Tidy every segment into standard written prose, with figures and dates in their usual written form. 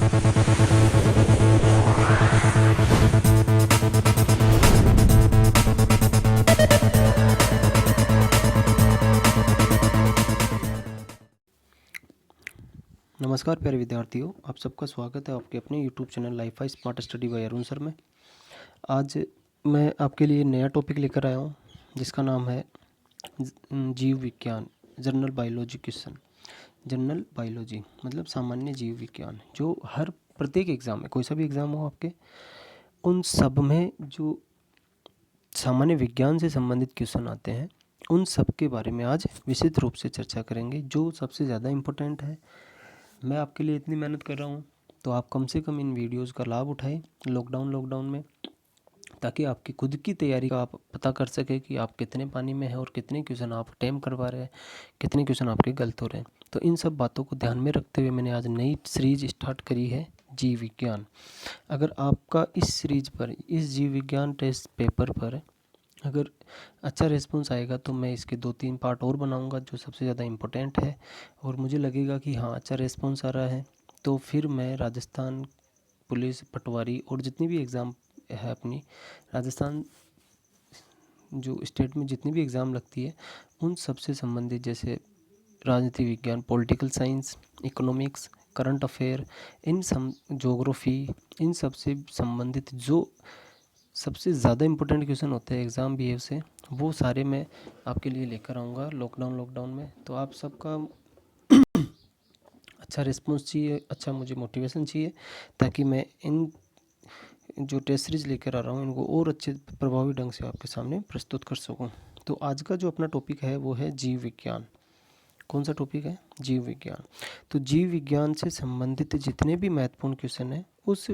नमस्कार प्यारे विद्यार्थियों, आप सबका स्वागत है आपके अपने YouTube channel life I smart study bye Arun sir में। आज मैं आपके लिए नया टॉपिक लेकर आया हूँ जिसका नाम है जीव विज्ञान, general biology question. General biology मतलब सामान्य जीव विज्ञान, जो हर प्रत्येक एग्ज़ाम में, कोई सा भी एग्ज़ाम हो आपके, उन सब में जो सामान्य विज्ञान से संबंधित क्वेश्चन आते हैं उन सब के बारे में आज विस्तृत रूप से चर्चा करेंगे, जो सबसे ज़्यादा इम्पोर्टेंट है। मैं आपके लिए इतनी मेहनत कर रहा हूँ तो आप कम से कम इन वीडियोस का लाभ उठाएं लॉकडाउन में, ताकि आपकी खुद की तैयारी का आप पता कर सकें कि आप कितने पानी में हैं और कितने क्वेश्चन आप अटेम्प्ट करवा रहे हैं, कितने क्वेश्चन आपके गलत हो रहे हैं। तो इन सब बातों को ध्यान में रखते हुए मैंने आज नई सीरीज स्टार्ट करी है, जीव विज्ञान। अगर आपका इस सीरीज पर, इस जीव विज्ञान टेस्ट पेपर पर अगर अच्छा रिस्पॉन्स आएगा तो मैं इसके 2-3 पार्ट और बनाऊंगा जो सबसे ज़्यादा इम्पोर्टेंट है, और मुझे लगेगा कि हाँ अच्छा रिस्पॉन्स आ रहा है तो फिर मैं राजस्थान पुलिस, पटवारी और जितनी भी एग्ज़ाम है अपनी राजस्थान जो स्टेट में जितनी भी एग्ज़ाम लगती है उन सब से संबंधित, जैसे राजनीति विज्ञान, political science, economics, current affair, इन सब, ज्योग्राफी, इन सब से संबंधित जो सबसे ज़्यादा इम्पोर्टेंट क्वेश्चन होते हैं एग्ज़ाम बिहेव से, वो सारे मैं आपके लिए लेकर आऊँगा लॉकडाउन में। तो आप सबका अच्छा रिस्पॉन्स चाहिए, अच्छा मुझे मोटिवेशन चाहिए, ताकि मैं इन जो टेस्ट सीरीज लेकर आ रहा हूँ इनको और अच्छे प्रभावी ढंग से आपके सामने प्रस्तुत कर सकूँ। तो आज का जो अपना टॉपिक है वो है जीव विज्ञान। कौन सा टॉपिक है? जीव विज्ञान। तो जीव विज्ञान से संबंधित जितने भी महत्वपूर्ण क्वेश्चन हैं उस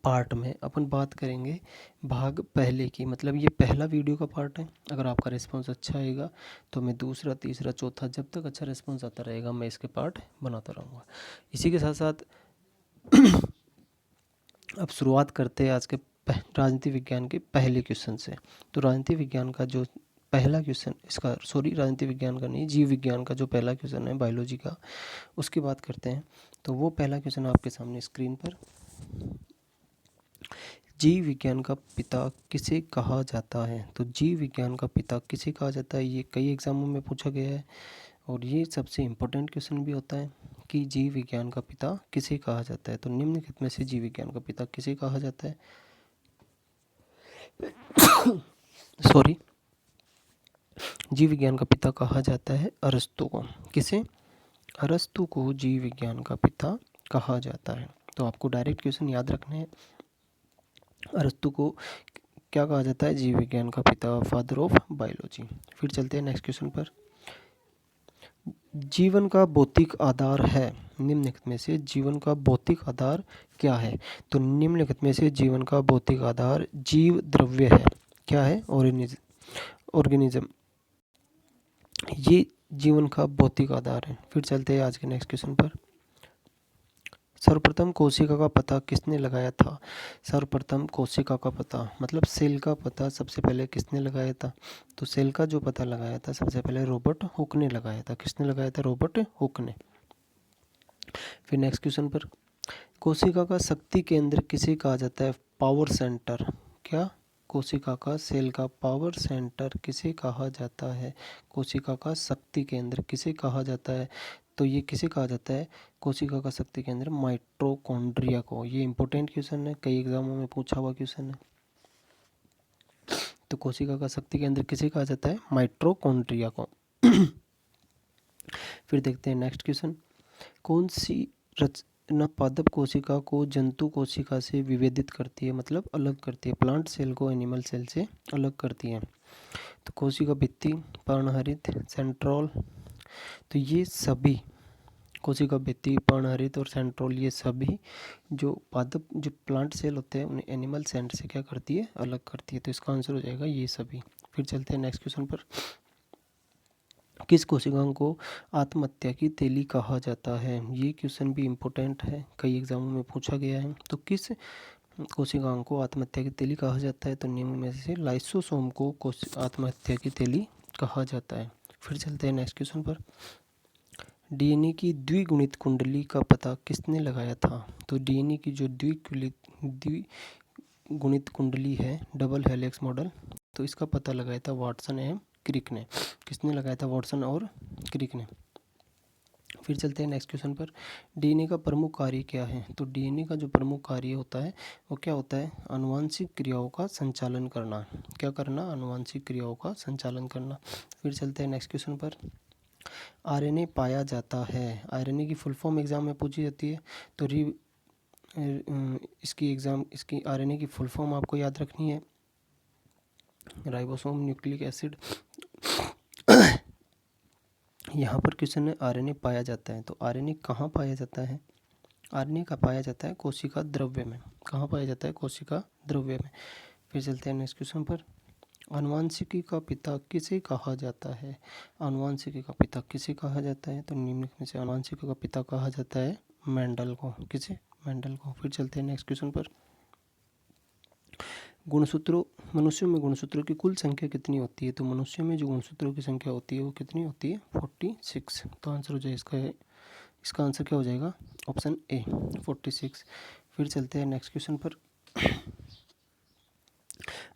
पार्ट में अपन बात करेंगे भाग पहले की, मतलब ये पहला वीडियो का पार्ट है। अगर आपका रिस्पांस अच्छा आएगा तो मैं दूसरा, तीसरा, चौथा, जब तक अच्छा रिस्पांस आता रहेगा मैं इसके पार्ट बनाता रहूँगा। इसी के साथ साथ अब शुरुआत करते हैं आज के राजनीति विज्ञान के पहले क्वेश्चन से। तो राजनीति विज्ञान का जो पहला क्वेश्चन, राजनीति विज्ञान का नहीं, जीव विज्ञान का जो पहला क्वेश्चन है बायोलॉजी का, उसकी बात करते हैं। तो वो पहला क्वेश्चन आपके सामने स्क्रीन पर, जीव विज्ञान का पिता किसे कहा जाता है? तो जीव विज्ञान का पिता किसे कहा जाता है, ये कई एग्जामों में पूछा गया है और ये सबसे इम्पोर्टेंट क्वेश्चन भी होता है कि जीव विज्ञान का पिता किसे कहा जाता है। तो निम्नलिखित में से जीव विज्ञान का पिता किसे कहा जाता है? सॉरी, जीव विज्ञान का पिता कहा जाता है अरस्तु को। किसे? अरस्तु को जीव विज्ञान का पिता कहा जाता है। तो आपको डायरेक्ट क्वेश्चन याद रखने हैं, अरस्तु को क्या कहा जाता है? जीव विज्ञान का पिता, फादर ऑफ बायोलॉजी। फिर चलते हैं नेक्स्ट क्वेश्चन पर। जीवन का भौतिक आधार है, निम्नलिखित में से जीवन का भौतिक आधार क्या है? तो निम्नलिखित में से जीवन का भौतिक आधार जीव द्रव्य है। क्या है? ऑर्गेनिज्म, ये जीवन का भौतिक आधार है। फिर चलते हैं आज के नेक्स्ट क्वेश्चन पर। सर्वप्रथम कोशिका का पता किसने लगाया था? सर्वप्रथम कोशिका का पता मतलब सेल का पता सबसे पहले किसने लगाया था? तो सेल का जो पता लगाया था सबसे पहले रॉबर्ट हुक ने लगाया था। किसने लगाया था? रॉबर्ट हुक ने। फिर नेक्स्ट क्वेश्चन पर, कोशिका का शक्ति केंद्र किसे कहा जाता है? Power centre. क्या? कोशिका का, सेल का पावर सेंटर किसे कहा जाता है? कोशिका का शक्ति केंद्र किसे कहा जाता है? तो ये किसे कहा जाता है? कोशिका का शक्ति केंद्र माइटोकॉन्ड्रिया को। ये इंपॉर्टेंट क्वेश्चन है, कई एग्जामों में पूछा हुआ क्वेश्चन है। तो कोशिका का शक्ति केंद्र किसे कहा जाता है? माइटोकॉन्ड्रिया को। फिर देखते हैं नेक्स्ट क्वेश्चन, कौन सी रचना पादप कोशिका को जंतु कोशिका से विभेदित करती है, मतलब अलग करती है, प्लांट सेल को एनिमल सेल से अलग करती है? तो कोशिका भित्ति, पर्णहरित, सेंट्रोल। तो ये सभी कोशिका भित्ति, पर्णहरित और सेंट्रोल, ये सभी जो पादप, जो प्लांट सेल होते हैं उन्हें एनिमल सेल से क्या करती है? अलग करती है। तो इसका आंसर हो जाएगा ये सभी। फिर चलते हैं नेक्स्ट क्वेश्चन पर, किस कोशिकाओं को आत्महत्या की तेली कहा जाता है? ये क्वेश्चन भी इम्पोर्टेंट है, कई एग्जामों में पूछा गया है। तो किस कोशिकाओं को आत्महत्या की तेली कहा जाता है? तो निम्न में से लाइसोसोम को आत्महत्या की तेली कहा जाता है। फिर चलते हैं नेक्स्ट क्वेश्चन पर, डीएनए की द्विगुणित कुंडली का पता किसने लगाया था? तो डीएनए की जो द्विगुणित कुंडली है, डबल हेलिक्स मॉडल, तो इसका पता लगाया था वाटसन एवं क्रिक ने। किसने लगाया था? वाटसन और क्रिक ने। फिर चलते हैं नेक्स्ट क्वेश्चन पर। डीएनए का प्रमुख कार्य क्या है? तो डीएनए का जो प्रमुख कार्य होता है वो क्या होता है? आनुवंशिक क्रियाओं का संचालन करना। क्या करना? आनुवंशिक क्रियाओं का संचालन करना। फिर चलते हैं नेक्स्ट क्वेश्चन पर। आरएनए पाया जाता है। आरएनए की फुल फॉर्म एग्जाम में पूछी जाती है, तो इसकी आरएनए की फुल फॉर्म आपको याद रखनी है, राइबोसोम न्यूक्लिक एसिड। यहाँ पर क्वेश्चन है आरएनए पाया जाता है, तो आरएनए कहाँ पाया जाता है? आरएनए का पाया जाता है कोशिका द्रव्य में। कहाँ पाया जाता है? कोशिका द्रव्य में। फिर चलते हैं नेक्स्ट क्वेश्चन पर। आनुवंशिकी का पिता किसे कहा जाता है? आनुवंशिकी का पिता किसे कहा जाता है? तो निम्नलिखित में से आनुवंशिकी का पिता कहा जाता है मेंडल को। किसे? मेंडल को। फिर चलते हैं नेक्स्ट क्वेश्चन पर। गुणसूत्रों, मनुष्यों में गुणसूत्रों की कुल संख्या कितनी होती है? तो मनुष्यों में जो गुणसूत्रों की संख्या होती है वो कितनी होती है? 46। तो आंसर हो जाए इसका आंसर क्या हो जाएगा? Option A 46। फिर चलते हैं नेक्स्ट क्वेश्चन पर।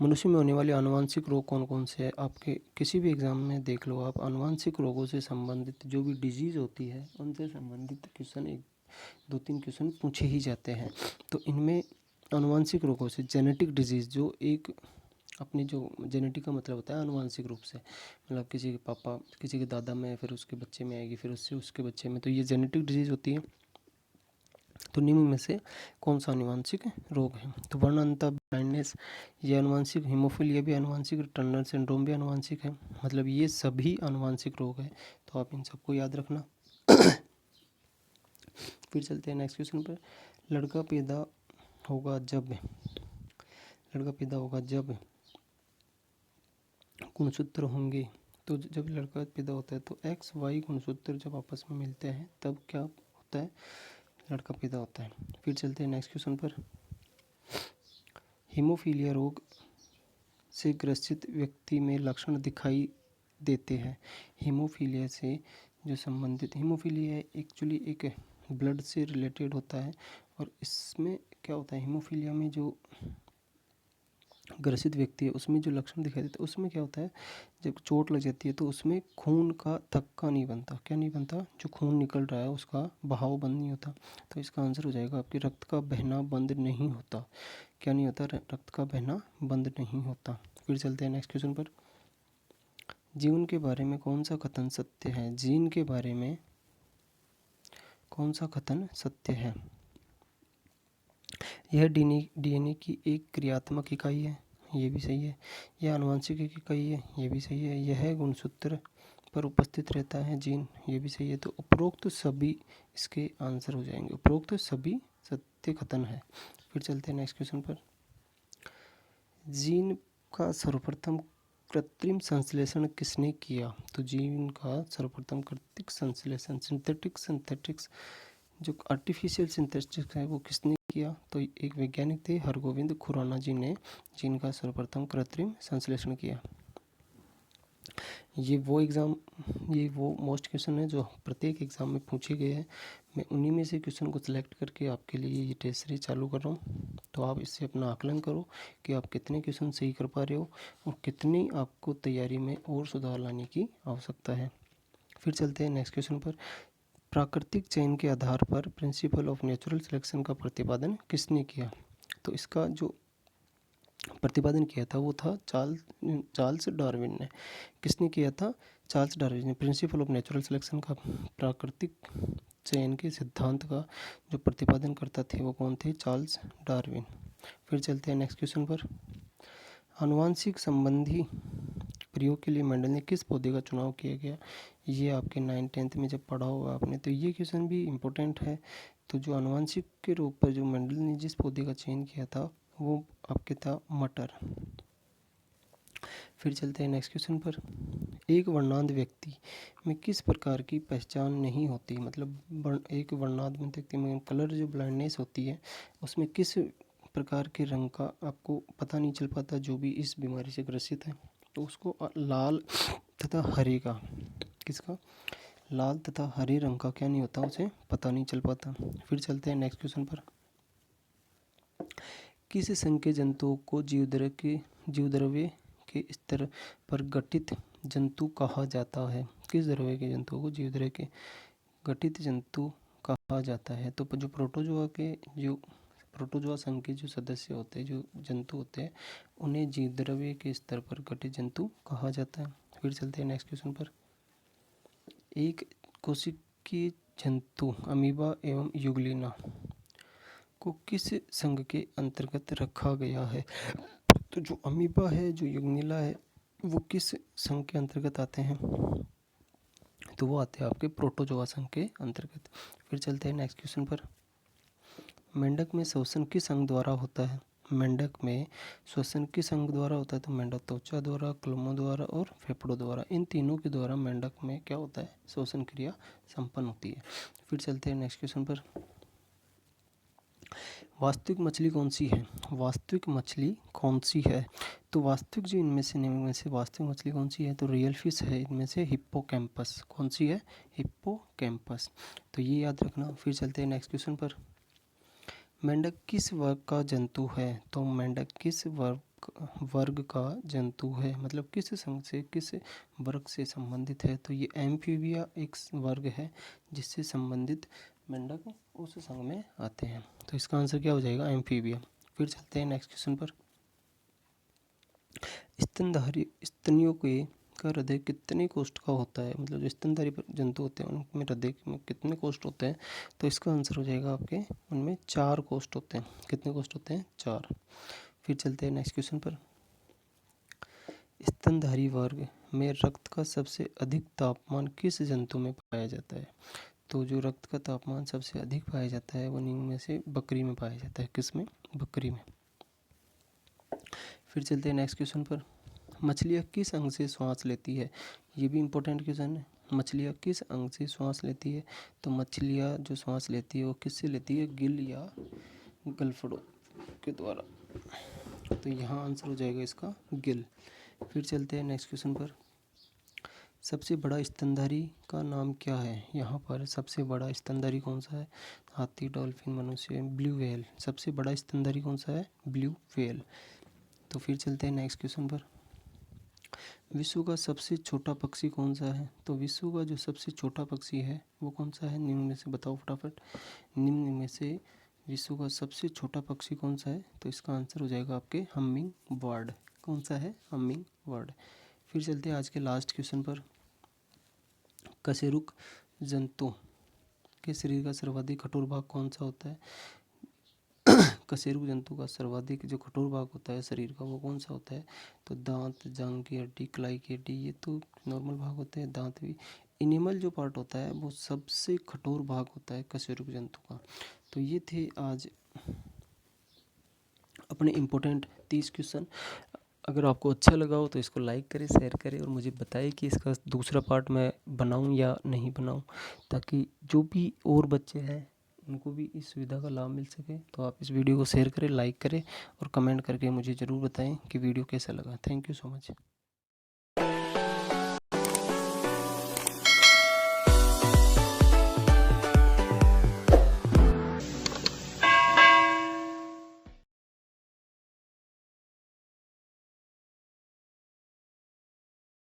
मनुष्य में होने वाले आनुवंशिक रोग कौन कौन से हैं? आपके किसी भी एग्जाम में देख लो आप, आनुवंशिक रोगों से संबंधित जो भी डिजीज़ होती है उनसे संबंधित क्वेश्चन 1-2-3 क्वेश्चन पूछे ही जाते हैं। तो इनमें आनुवंशिक रोगों से जेनेटिक डिजीज़, जो एक अपनी जो जेनेटिक का मतलब होता है आनुवंशिक रूप से, मतलब किसी के पापा, किसी के दादा में, फिर उसके बच्चे में आएगी, फिर उससे उसके बच्चे में, तो ये जेनेटिक डिजीज़ होती है। तो निम्न में से कौन सा आनुवंशिक रोग है? तो वर्णअंतः ब्लाइंडनेस, ये आनुवंशिक। हीमोफीलिया भी आनुवंशिक, टर्नर सिंड्रोम भी आनुवंशिक है। मतलब ये सभी आनुवंशिक रोग है, तो आप इन सबको याद रखना। फिर चलते हैं नेक्स्ट क्वेश्चन पर। लड़का पैदा होगा जब गुणसूत्र होंगे। तो जब लड़का पैदा होता है तो एक्स वाई गुणसूत्र जब आपस में मिलते हैं तब क्या होता है? लड़का पैदा होता है। फिर चलते हैं नेक्स्ट क्वेश्चन पर। हीमोफीलिया रोग से ग्रसित व्यक्ति में लक्षण दिखाई देते हैं। हीमोफीलिया से जो संबंधित, हीमोफीलिया एक्चुअली एक ब्लड से रिलेटेड होता है, और इसमें क्या होता है? हीमोफीलिया में जो ग्रसित व्यक्ति है उसमें जो लक्षण दिखाई देते हैं उसमें क्या होता है? जब चोट लग जाती है तो उसमें खून का थक्का नहीं बनता। क्या नहीं बनता? जो खून निकल रहा है उसका बहाव बंद नहीं होता। तो इसका आंसर हो जाएगा आपके रक्त का बहना बंद नहीं होता। क्या नहीं होता? रक्त का बहना बंद नहीं होता। फिर चलते हैं नेक्स्ट क्वेश्चन पर। जीवन के बारे में कौन सा कथन सत्य है? जीन के बारे में कौन सा कथन सत्य है? यह डीएनए की एक क्रियात्मक इकाई है, ये भी सही है। यह आनुवंशिक इकाई है, ये भी सही है। यह गुणसूत्र पर उपस्थित रहता है जीन, ये भी सही है। तो उपरोक्त सभी इसके आंसर हो जाएंगे। उपरोक्त सभी सत्य कथन है। फिर चलते हैं नेक्स्ट क्वेश्चन पर। जीन का सर्वप्रथम कृत्रिम संश्लेषण किसने किया? तो जीन का सर्वप्रथम कृत्रिम संश्लेषण, सिंथेटिक्स जो आर्टिफिशियल सिंथेटिक्स है वो किसने किया? तो एक वैज्ञानिक थे, हरगोविंद खुराना जी ने जीन का सर्वप्रथम कृत्रिम संश्लेषण किया। ये वो मोस्ट क्वेश्चन है जो प्रत्येक एग्ज़ाम में पूछे गए हैं। मैं उन्हीं में से क्वेश्चन को सिलेक्ट करके आपके लिए ये टेस्ट सीरीज चालू कर रहा हूँ। तो आप इससे अपना आकलन करो कि आप कितने क्वेश्चन सही कर पा रहे हो और कितनी आपको तैयारी में और सुधार लाने की आवश्यकता है। फिर चलते हैं नेक्स्ट क्वेश्चन पर। प्राकृतिक चयन के आधार पर प्रिंसिपल ऑफ नेचुरल सिलेक्शन का प्रतिपादन किसने किया? तो इसका जो प्रतिपादन किया था वो था चार्ल्स डार्विन ने। किसने किया था? चार्ल्स डार्विन ने। प्रिंसिपल ऑफ नेचुरल सिलेक्शन का, प्राकृतिक चयन के सिद्धांत का जो प्रतिपादन करता थे वो कौन थे? Charles Darwin. फिर चलते हैं नेक्स्ट क्वेश्चन पर। आनुवांशिक संबंधी प्रयोग के लिए मेंडल ने किस पौधे का चुनाव किया गया? ये आपके 9th-10th में जब पढ़ा होगा आपने, तो ये क्वेश्चन भी इम्पोर्टेंट है। तो जो आनुवांशिक के रूप पर जो मेंडल ने जिस पौधे का चयन किया था वो आपके था मटर। फिर चलते हैं नेक्स्ट क्वेश्चन पर। एक वर्णांध व्यक्ति में किस प्रकार की पहचान नहीं होती? मतलब एक वर्णांध व्यक्ति में कलर जो ब्लाइंडनेस होती है उसमें किस प्रकार के रंग का आपको पता नहीं चल पाता? जो भी इस बीमारी से ग्रसित है तो उसको लाल तथा हरे का, किसका? लाल तथा हरे रंग का क्या नहीं होता, उसे पता नहीं चल पाता। फिर चलते हैं नेक्स्ट क्वेश्चन पर। किस संघ के जंतुओं को जीवद्रव्य के स्तर पर गठित जंतु कहा जाता है? किस द्रव्य के जंतुओं को जीवद्रव्य के गठित जंतु कहा जाता है? तो जो प्रोटोजोआ संघ के जो सदस्य होते हैं, जो जंतु होते हैं, उन्हें जीवद्रव्य के स्तर पर गठित जंतु कहा जाता है। फिर चलते हैं नेक्स्ट क्वेश्चन पर। एक कोशिकीय जंतु अमीबा एवं युगलिना को किस संघ के अंतर्गत रखा गया है? तो जो अमीबा है, जो युगनिला है, वो किस संघ के अंतर्गत आते हैं? तो वो आते हैं आपके प्रोटोजोआ संघ के अंतर्गत। फिर चलते हैं नेक्स्ट क्वेश्चन पर। मेंढक में श्वसन किस अंग द्वारा होता है? मेंढक में श्वसन किस अंग द्वारा होता है? तो मेंढक त्वचा द्वारा, क्लोमों द्वारा और फेफड़ों द्वारा, इन तीनों के द्वारा मेंढक में क्या होता है? श्वसन क्रिया संपन्न होती है। फिर चलते हैं नेक्स्ट क्वेश्चन पर। वास्तविक मछली कौन सी है? वास्तविक मछली कौन सी है? तो वास्तविक जो इनमें से वास्तविक मछली कौन सी है? तो रियल फिश है इनमें से हिप्पोकैम्पस। कौन सी है? हिप्पोकैम्पस। तो ये याद रखना। फिर चलते हैं नेक्स्ट क्वेश्चन पर। मेंढक किस वर्ग का जंतु है? तो मेंढक किस वर्ग का जंतु है, मतलब किस संघ से, किस वर्ग से संबंधित है? तो ये एम्फीबिया एक वर्ग है जिससे संबंधित मेंढक उस संघ में आते हैं। तो इसका आंसर क्या हो जाएगा? एम्फीबिया। फिर चलते हैं नेक्स्ट क्वेश्चन पर। स्तनधारी स्तनियों के का हृदय कितने कोष्ठ का होता है? मतलब जो स्तनधारी जंतु होते हैं उनमें हृदय में कितने कोष्ठ होते हैं? तो इसका आंसर हो जाएगा आपके, उनमें 4 कोष्ठ होते हैं। कितने कोष्ठ होते हैं? 4। फिर चलते हैं नेक्स्ट क्वेश्चन पर। स्तनधारी वर्ग में रक्त का सबसे अधिक तापमान किस जंतु में पाया जाता है? तो जो रक्त का तापमान सबसे अधिक पाया जाता है वो इनमें से बकरी में पाया जाता है। किस में? बकरी में। फिर चलते हैं नेक्स्ट क्वेश्चन पर। मछलियाँ किस अंग से श्वास लेती है? ये भी इम्पोर्टेंट क्वेश्चन है। मछलियाँ किस अंग से श्वास लेती है? तो मछलियाँ जो श्वास लेती है वो किससे लेती है? गिल या गलफड़ों के द्वारा। तो यहाँ आंसर हो जाएगा इसका गिल। फिर चलते हैं नेक्स्ट क्वेश्चन पर। सबसे बड़ा स्तनधारी का नाम क्या है? यहाँ पर सबसे बड़ा स्तनधारी कौन सा है? हाथी, डॉल्फिन, मनुष्य, ब्लू व्हेल। सबसे बड़ा स्तनधारी कौन सा है? Blue whale. तो फिर चलते हैं नेक्स्ट क्वेश्चन पर। विश्व का सबसे छोटा पक्षी कौन सा है? तो विश्व का जो सबसे छोटा पक्षी है वो कौन सा है? निम्न में से बताओ फटाफट। निम्न में से विश्व का सबसे छोटा पक्षी कौन सा है? तो इसका आंसर हो जाएगा आपके हमिंग बर्ड। कौन सा है? Humming bird. फिर चलते हैं आज के लास्ट क्वेश्चन पर। कशेरुक जंतु के शरीर का सर्वाधिक कठोर भाग कौन सा होता है? कशेरुक जंतु का सर्वाधिक जो कठोर भाग होता है शरीर का वो कौन सा होता है? तो दांत, जांघ की हड्डी, कलाई की हड्डी, ये तो नॉर्मल भाग होते हैं। दांत भी, एनिमल जो पार्ट होता है वो सबसे कठोर भाग होता है कशेरुक जंतु का। तो ये थे आज अपने इम्पोर्टेंट 30 क्वेश्चन। अगर आपको अच्छा लगा हो तो इसको लाइक करें, शेयर करें और मुझे बताइए कि इसका दूसरा पार्ट मैं बनाऊं या नहीं बनाऊं, ताकि जो भी और बच्चे हैं उनको भी इस सुविधा का लाभ मिल सके। तो आप इस वीडियो को शेयर करें, लाइक करें और कमेंट करके मुझे ज़रूर बताएं कि वीडियो कैसा लगा। Thank you so much.